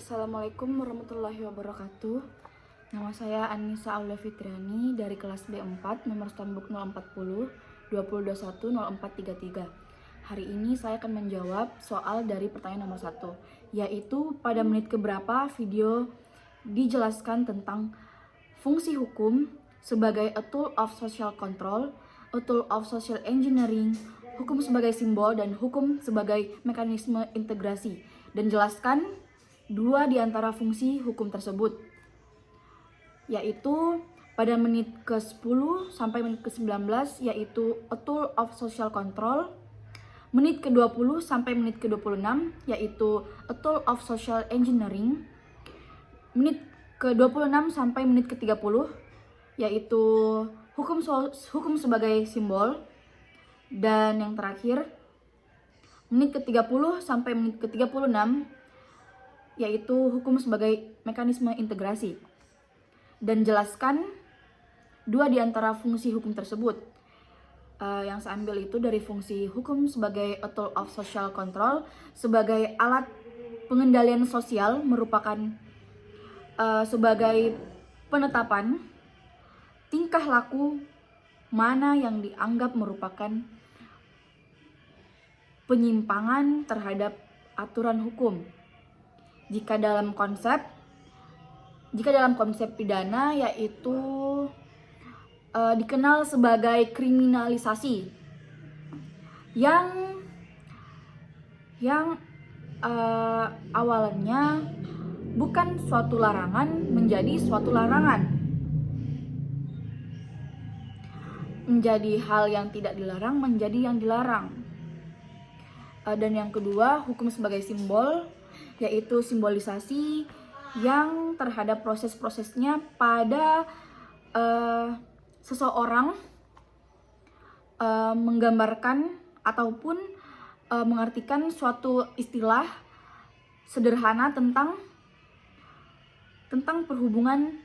Assalamualaikum warahmatullahi wabarakatuh. Nama saya Anissa Aulia Fitriani dari kelas B4 nomor stambuk 040 2021 0433. Hari ini saya akan menjawab soal dari pertanyaan nomor 1, yaitu pada menit keberapa video dijelaskan tentang fungsi hukum sebagai a tool of social control, a tool of social engineering, hukum sebagai simbol, dan hukum sebagai mekanisme integrasi, dan jelaskan dua di antara fungsi hukum tersebut, yaitu pada menit ke-10 sampai menit ke-19 yaitu a tool of social control, menit ke-20 sampai menit ke-26 yaitu a tool of social engineering, menit ke-26 sampai menit ke-30 yaitu hukum sebagai simbol, dan yang terakhir menit ke-30 sampai menit ke-36 yaitu hukum sebagai mekanisme integrasi, dan jelaskan dua di antara fungsi hukum tersebut. Yang saya ambil itu dari fungsi hukum sebagai a tool of social control, sebagai alat pengendalian sosial, merupakan sebagai penetapan tingkah laku mana yang dianggap merupakan penyimpangan terhadap aturan hukum. Jika dalam konsep pidana yaitu dikenal sebagai kriminalisasi yang awalnya bukan suatu larangan menjadi suatu larangan, menjadi hal yang tidak dilarang menjadi yang dilarang. Dan yang kedua, hukum sebagai simbol, yaitu simbolisasi yang terhadap proses-prosesnya pada seseorang menggambarkan ataupun mengartikan suatu istilah sederhana tentang perhubungan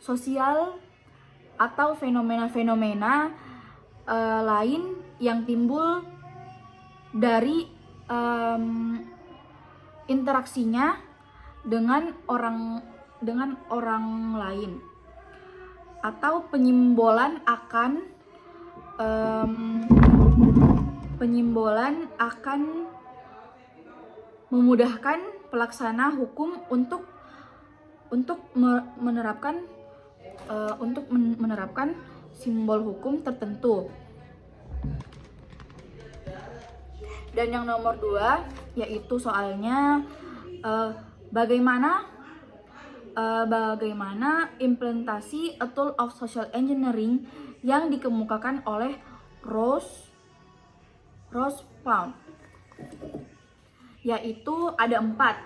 sosial atau fenomena-fenomena lain yang timbul dari interaksinya dengan orang lain, atau penyimbolan akan memudahkan pelaksana hukum untuk menerapkan simbol hukum tertentu. Dan yang nomor 2 yaitu soalnya bagaimana implementasi a tool of social engineering yang dikemukakan oleh Rosbaum, yaitu ada empat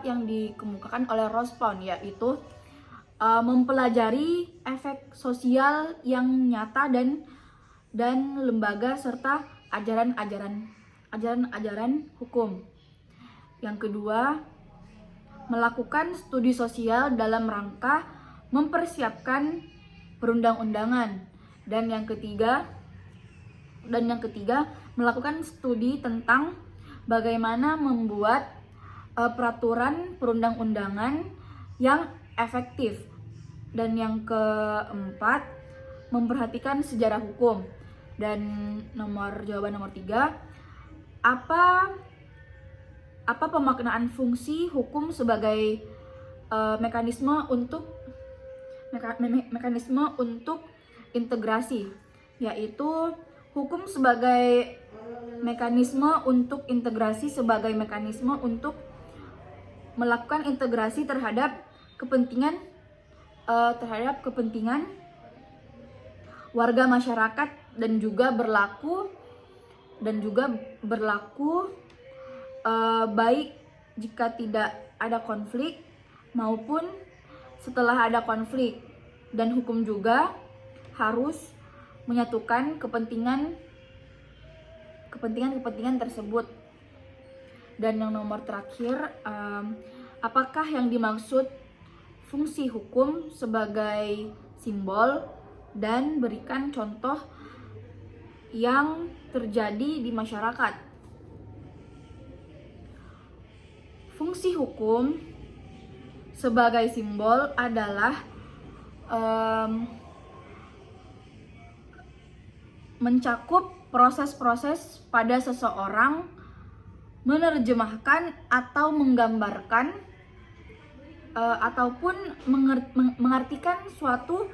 yang dikemukakan oleh Rosbaum, yaitu mempelajari efek sosial yang nyata dan lembaga serta ajaran hukum. Yang kedua, melakukan studi sosial dalam rangka mempersiapkan perundang-undangan. Dan yang ketiga, melakukan studi tentang bagaimana membuat peraturan perundang-undangan yang efektif. Dan yang keempat, memperhatikan sejarah hukum. Dan jawaban nomor 3, apa pemaknaan fungsi hukum sebagai mekanisme untuk integrasi, yaitu hukum sebagai mekanisme untuk integrasi sebagai mekanisme untuk melakukan integrasi terhadap kepentingan warga masyarakat, dan juga berlaku baik jika tidak ada konflik maupun setelah ada konflik. Dan hukum juga harus menyatukan kepentingan tersebut. Dan yang nomor terakhir, apakah yang dimaksud fungsi hukum sebagai simbol, dan berikan contoh yang terjadi di masyarakat. Fungsi hukum sebagai simbol adalah mencakup proses-proses pada seseorang menerjemahkan atau menggambarkan ataupun mengartikan suatu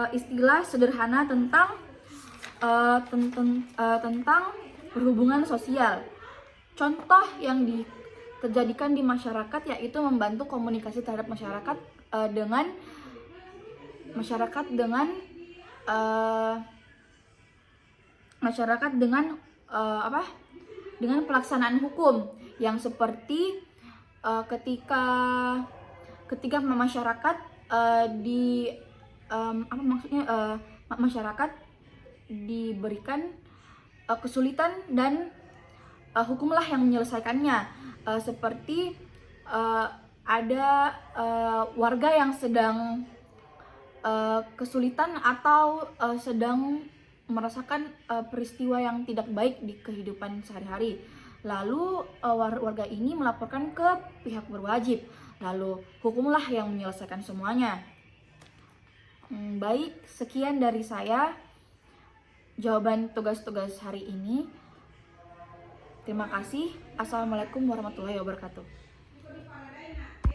istilah sederhana tentang berhubungan sosial. Contoh yang terjadikan di masyarakat yaitu membantu komunikasi terhadap masyarakat dengan dengan pelaksanaan hukum yang seperti ketika masyarakat masyarakat diberikan kesulitan dan hukumlah yang menyelesaikannya, seperti ada warga yang sedang kesulitan atau sedang merasakan peristiwa yang tidak baik di kehidupan sehari-hari. Lalu warga ini melaporkan ke pihak berwajib. Lalu hukumlah yang menyelesaikan semuanya. Baik, sekian dari saya jawaban tugas-tugas hari ini. Terima kasih. Assalamualaikum warahmatullahi wabarakatuh.